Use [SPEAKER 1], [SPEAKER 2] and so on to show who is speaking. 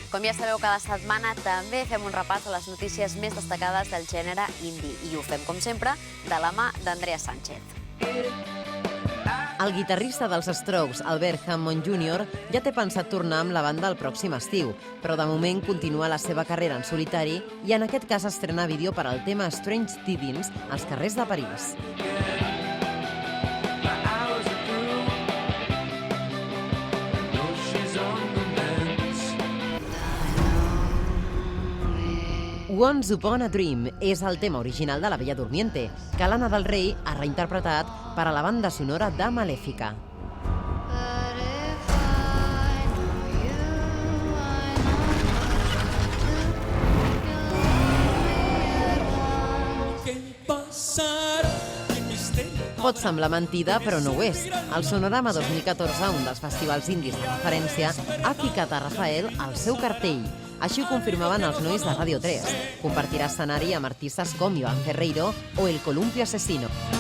[SPEAKER 1] Com ja sabeu, cada setmana també fem un repàs a les notícies més destacades del gènere indie i ho fem, com sempre, de la mà d'Andrea Sánchez.
[SPEAKER 2] El guitarrista dels Strokes, Albert Hammond Jr., ja té pensat tornar amb la banda el pròxim estiu, però de moment continua la seva carrera en solitari i en aquest cas estrena vídeo per al tema Strange Tidings als carrers de París. Once Upon a Dream és el tema original de La Bella Durmiente, que l'Anna del Rei ha reinterpretat per a la banda sonora de Malèfica. Pot semblar mentida, però no ho és. El Sonorama 2014, un dels festivals indis de referència, ha ficat a Rafael al seu cartell. Així ho confirmaven els nois de Ràdio 3. Compartirà escenari amb artistes com Iván Ferreiro o El Columpio Asesino.